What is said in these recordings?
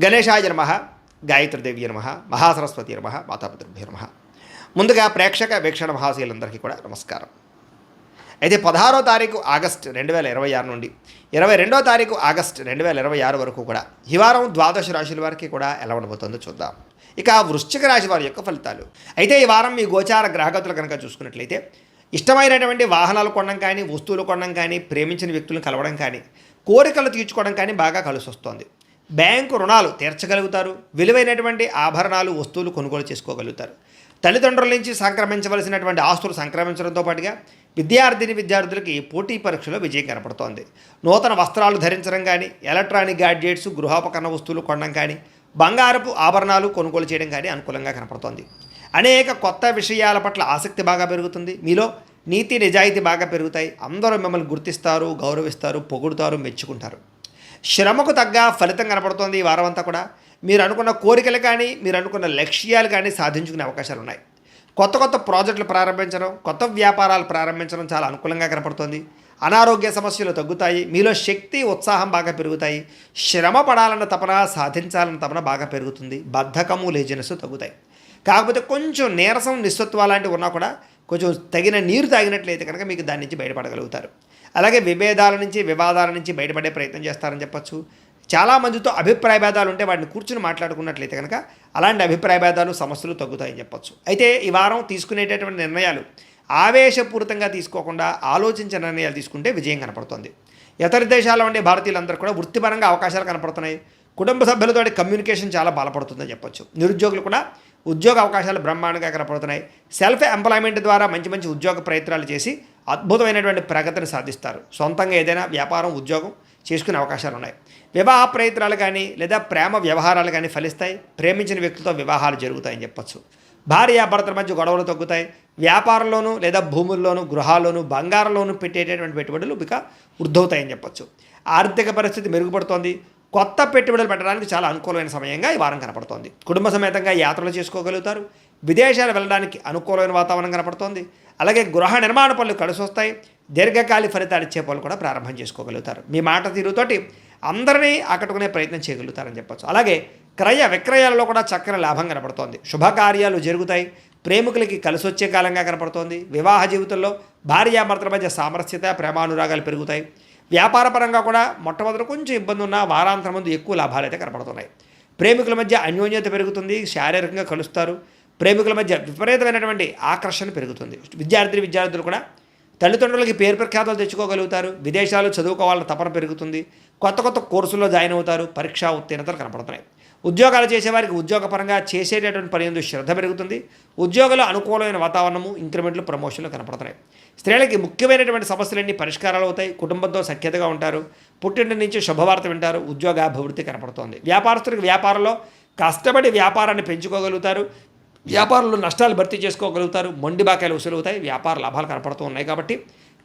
గణేశాయ నమః, గాయత్రీదేవి నమః, మహాసరస్వతి నమః, మాతాపితృభ్యో నమః. ముందుగా ప్రేక్షక వీక్షణ మహాశీలందరికీ కూడా నమస్కారం. అయితే 16వ తారీఖు ఆగస్టు 2026 నుండి 22వ తారీఖు ఆగస్టు 2026 వరకు కూడా ఈ వారం ద్వాదశ రాశుల వారికి కూడా ఎలా ఉండబోతుందో చూద్దాం. ఇక వృశ్చిక రాశి వారి యొక్క ఫలితాలు. అయితే ఈ వారం మీ గోచార గ్రహగతులు కనుక చూసుకున్నట్లయితే ఇష్టమైనటువంటి వాహనాలు కొనడం కానీ, వస్తువులు కొనడం కానీ, ప్రేమించిన వ్యక్తులను కలవడం కానీ, కోరికలు తీర్చుకోవడం కానీ బాగా కలిసి వస్తుంది. బ్యాంకు రుణాలు తీర్చగలుగుతారు. విలువైనటువంటి ఆభరణాలు, వస్తువులు కొనుగోలు చేసుకోగలుగుతారు. తల్లిదండ్రుల నుంచి సంక్రమించవలసినటువంటి ఆస్తులు సంక్రమించడంతో పాటుగా విద్యార్థులకి పోటీ పరీక్షలో విజయం కనపడుతోంది. నూతన వస్త్రాలు ధరించడం కానీ, ఎలక్ట్రానిక్ గ్యాడ్జెట్స్, గృహోపకరణ వస్తువులు కొనడం కానీ, బంగారపు ఆభరణాలు కొనుగోలు చేయడం కానీ అనుకూలంగా కనపడుతోంది. అనేక కొత్త విషయాల పట్ల ఆసక్తి బాగా పెరుగుతుంది. మీలో నీతి నిజాయితీ బాగా పెరుగుతాయి. అందరూ మిమ్మల్ని గుర్తిస్తారు, గౌరవిస్తారు, పొగుడుతారు, మెచ్చుకుంటారు. శ్రమకు తగ్గ ఫలితం కనపడుతోంది ఈ వారం అంతా కూడా. మీరు అనుకున్న కోరికలు కానీ, మీరు అనుకున్న లక్ష్యాలు కానీ సాధించుకునే అవకాశాలు ఉన్నాయి. కొత్త కొత్త ప్రాజెక్టులు ప్రారంభించడం, కొత్త వ్యాపారాలు ప్రారంభించడం చాలా అనుకూలంగా కనపడుతోంది. అనారోగ్య సమస్యలు తగ్గుతాయి. మీలో శక్తి, ఉత్సాహం బాగా పెరుగుతాయి. శ్రమ పడాలన్న తపన, సాధించాలన్న తపన బాగా పెరుగుతుంది. బద్ధకము, లేజినెస్ తగ్గుతాయి. కాకపోతే కొంచెం నీరసం, నిస్సత్వ లాంటివి ఉన్నా కూడా కొంచెం తగిన నీరు తాగినట్లయితే కనుక మీకు దాని నుంచి బయటపడగలుగుతారు. అలాగే విభేదాల నుంచి, వివాదాల నుంచి బయటపడే ప్రయత్నం చేస్తారని చెప్పచ్చు. చాలామందితో అభిప్రాయ భేదాలు ఉంటే వాటిని కూర్చుని మాట్లాడుకున్నట్లయితే కనుక అలాంటి అభిప్రాయ భేదాలు, సమస్యలు తగ్గుతాయని చెప్పచ్చు. అయితే ఈ వారం తీసుకునేటటువంటి నిర్ణయాలు ఆవేశపూరితంగా తీసుకోకుండా ఆలోచించిన నిర్ణయాలు తీసుకుంటే విజయం కనపడుతుంది. ఇతర దేశాల్లో ఉండే భారతీయులందరూ కూడా వృత్తిపరంగా అవకాశాలు కనపడుతున్నాయి. కుటుంబ సభ్యులతో కమ్యూనికేషన్ చాలా బలపడుతుందని చెప్పొచ్చు. నిరుద్యోగులు కూడా ఉద్యోగ అవకాశాలు బ్రహ్మాండంగా కనపడుతున్నాయి. సెల్ఫ్ ఎంప్లాయ్మెంట్ ద్వారా మంచి మంచి ఉద్యోగ ప్రయత్నాలు చేసి అద్భుతమైనటువంటి ప్రగతిని సాధిస్తారు. సొంతంగా ఏదైనా వ్యాపారం, ఉద్యోగం చేసుకునే అవకాశాలు ఉన్నాయి. వివాహ ప్రయత్నాలు కానీ లేదా ప్రేమ వ్యవహారాలు కానీ ఫలిస్తాయి. ప్రేమించిన వ్యక్తులతో వివాహాలు జరుగుతాయని చెప్పొచ్చు. భార్యాభర్తల మధ్య గొడవలు తగ్గుతాయి. వ్యాపారంలోనూ లేదా భూముల్లోనూ, గృహాల్లోనూ, బంగారంలోనూ పెట్టేటటువంటి పెట్టుబడులు ఇక వృద్ధవుతాయని చెప్పొచ్చు. ఆర్థిక పరిస్థితి మెరుగుపడుతోంది. కొత్త పెట్టుబడులు పెట్టడానికి చాలా అనుకూలమైన సమయంగా ఈ వారం కనపడుతోంది. కుటుంబ సమేతంగా యాత్రలు చేసుకోగలుగుతారు. విదేశాలు వెళ్ళడానికి అనుకూలమైన వాతావరణం కనపడుతోంది. అలాగే గృహ నిర్మాణ పనులు కలిసి వస్తాయి. దీర్ఘకాలిక ఫలితాలు ఇచ్చే పనులు కూడా ప్రారంభం చేసుకోగలుగుతారు. మీ మాట తీరుతోటి అందరినీ ఆకట్టుకునే ప్రయత్నం చేయగలుగుతారని చెప్పచ్చు. అలాగే క్రయ విక్రయాలలో కూడా చక్కని లాభం కనపడుతోంది. శుభకార్యాలు జరుగుతాయి. ప్రేమికులకి కలిసి వచ్చే కాలంగా కనపడుతోంది. వివాహ జీవితంలో భార్యాభర్తల మధ్య సామరస్యత, ప్రేమానురాగాలు పెరుగుతాయి. వ్యాపారపరంగా కూడా మొట్టమొదటి కొంచెం ఇబ్బంది ఉన్న వారాంతరం ముందు ఎక్కువ లాభాలు అయితే కనపడుతున్నాయి. ప్రేమికుల మధ్య అన్యోన్యత పెరుగుతుంది. శారీరకంగా కలుస్తారు. ప్రేమికుల మధ్య విపరీతమైనటువంటి ఆకర్షణ పెరుగుతుంది. విద్యార్థులు కూడా తల్లిదండ్రులకి పేరు ప్రఖ్యాతలు తెచ్చుకోగలుగుతారు. విదేశాలు చదువుకోవాలన్న తపన పెరుగుతుంది. కొత్త కొత్త కోర్సుల్లో జాయిన్ అవుతారు. పరీక్షా ఉత్తీర్ణతలు కనపడుతున్నాయి. ఉద్యోగాలు చేసేవారికి ఉద్యోగపరంగా చేసేటటువంటి పని ఎందు శ్రద్ధ పెరుగుతుంది. ఉద్యోగంలో అనుకూలమైన వాతావరణము, ఇంక్రిమెంట్లు, ప్రమోషన్లు కనపడుతున్నాయి. స్త్రీలకి ముఖ్యమైనటువంటి సమస్యలన్నీ పరిష్కారాలు అవుతాయి. కుటుంబంతో సఖ్యతగా ఉంటారు. పుట్టింటి నుంచి శుభవార్త వింటారు. ఉద్యోగాభివృద్ధి కనపడుతోంది. వ్యాపారస్తులకు వ్యాపారంలో కష్టపడి వ్యాపారాన్ని పెంచుకోగలుగుతారు. వ్యాపారంలో నష్టాలు భర్తీ చేసుకోగలుగుతారు. మొండి బాకాయలు వసూలవుతాయి. వ్యాపార లాభాలు కనపడుతూ ఉన్నాయి. కాబట్టి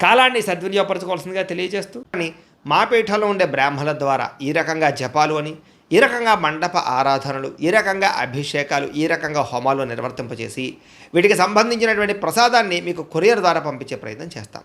కాలాన్ని సద్వినియోగపరచుకోవాల్సిందిగా తెలియజేస్తూ మా పీఠంలో ఉండే బ్రాహ్మణుల ద్వారా ఈ రకంగా జపాలు అని, ఈ రకంగా మండప ఆరాధనలు, ఈ రకంగా అభిషేకాలు, ఈ రకంగా హోమాలు నిర్వర్తింపజేసి వీటికి సంబంధించినటువంటి ప్రసాదాన్ని మీకు కొరియర్ ద్వారా పంపించే ప్రయత్నం చేస్తాం.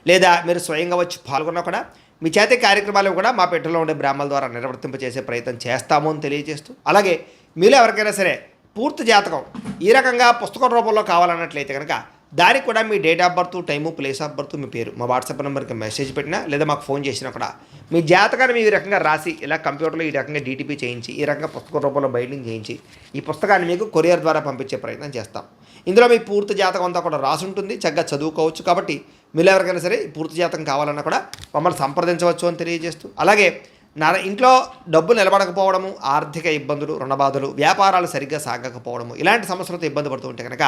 లేదా మీరు స్వయంగా వచ్చి పాల్గొన్నా కూడా మీ చేతి కార్యక్రమాలు కూడా మా పీఠంలో ఉండే బ్రాహ్మణుల ద్వారా నిర్వర్తింపజేసే ప్రయత్నం చేస్తాము అని తెలియజేస్తూ, అలాగే మీలో ఎవరికైనా సరే పూర్తి జాతకం ఈ రకంగా పుస్తకం రూపంలో కావాలన్నట్లయితే కనుక దానికి కూడా మీ date of birth, time, place of birth, మీ పేరు మా వాట్సాప్ నెంబర్కి మెసేజ్ పెట్టినా లేదా మాకు ఫోన్ చేసినా కూడా మీ జాతకాన్ని మీ ఈ రకంగా రాసి ఇలా కంప్యూటర్లో ఈ రకంగా డీటీపీ చేయించి ఈ రకంగా పుస్తకం రూపంలో బైండింగ్ చేయించి ఈ పుస్తకాన్ని మీకు కొరియర్ ద్వారా పంపించే ప్రయత్నం చేస్తాం. ఇందులో మీ పూర్తి జాతకం అంతా కూడా రాసి ఉంటుంది. చక్కగా చదువుకోవచ్చు. కాబట్టి మీరు ఎవరికైనా సరే పూర్తి జాతకం కావాలన్నా కూడా మమ్మల్ని సంప్రదించవచ్చు అని తెలియజేస్తూ, అలాగే ఇంట్లో డబ్బు నిలబడకపోవడము, ఆర్థిక ఇబ్బందులు, రుణబాధలు, వ్యాపారాలు సరిగ్గా సాగకపోవడము, ఇలాంటి సమస్యలతో ఇబ్బంది పడుతూ ఉంటే కనుక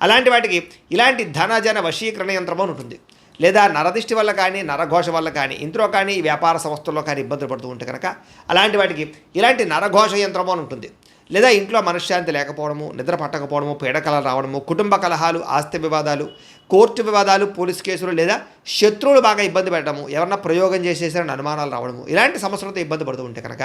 అలాంటి వాటికి ఇలాంటి ధనజన వశీకరణ యంత్రము ఉంటుంది. లేదా నరదిష్టి వల్ల కానీ, నరఘోష వల్ల కానీ, ఇంట్లో కానీ, వ్యాపార సంస్థల్లో కానీ ఇబ్బందులు పడుతూ ఉంటే కనుక అలాంటి వాటికి ఇలాంటి నరఘోష యంత్రము అని ఉంటుంది. లేదా ఇంట్లో మనశ్శాంతి లేకపోవడము, నిద్ర పట్టకపోవడము, పీడకలలు రావడము, కుటుంబ కలహాలు, ఆస్తి వివాదాలు, కోర్టు వివాదాలు, పోలీస్ కేసులు, లేదా శత్రువులు బాగా ఇబ్బంది పెట్టడము, ఎవరన్నా ప్రయోగం చేసేసారని అనుమానాలు రావడము, ఇలాంటి సమస్యలతో ఇబ్బంది పడుతూ ఉంటే కనుక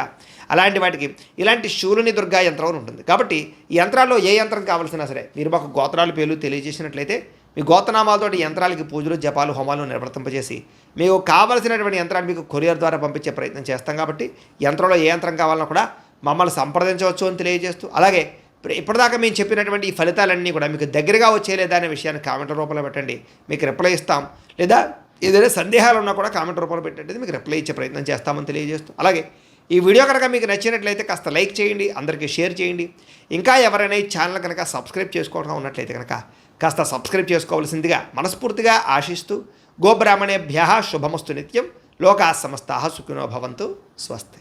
అలాంటి వాటికి ఇలాంటి శూలిని దుర్గా యంత్రం అని ఉంటుంది. కాబట్టి ఈ యంత్రాల్లో ఏ యంత్రం కావాల్సినా సరే మీరు మాకు గోత్రాల పేర్లు తెలియజేసినట్లయితే మీ గోత్రనామాలతోటి యంత్రాలకి పూజలు, జపాలు, హోమాలు నిర్వర్తింపజేసి మీకు కావలసినటువంటి యంత్రాన్ని మీకు కొరియర్ ద్వారా పంపించే ప్రయత్నం చేస్తాం. కాబట్టి యంత్రంలో ఏ యంత్రం కావాలన్నా కూడా మమ్మల్ని సంప్రదించవచ్చు అని తెలియజేస్తూ, అలాగే ఇప్పటిదాకా మేము చెప్పినటువంటి ఈ ఫలితాలన్నీ కూడా మీకు దగ్గరగా వచ్చేలేదా అనే విషయాన్ని కామెంట్ రూపంలో పెట్టండి, మీకు రిప్లై ఇస్తాం. లేదా ఏదైనా సందేహాలు ఉన్నా కూడా కామెంట్ రూపంలో పెట్టండి, మీకు రిప్లై ఇచ్చే ప్రయత్నం చేస్తామని తెలియజేస్తూ, అలాగే ఈ వీడియో కనుక మీకు నచ్చినట్లయితే కాస్త లైక్ చేయండి, అందరికీ షేర్ చేయండి. ఇంకా ఎవరైనా ఈ ఛానల్ కనుక సబ్స్క్రైబ్ చేసుకోవడం ఉన్నట్లయితే కనుక కాస్త సబ్స్క్రైబ్ చేసుకోవాల్సిందిగా మనస్ఫూర్తిగా ఆశిస్తూ, గోబ్రాహ్మణేభ్యः శుభమస్తు నిత్యం, లోకాः సమస్తాः సుఖినో భవంతు, స్వస్తి.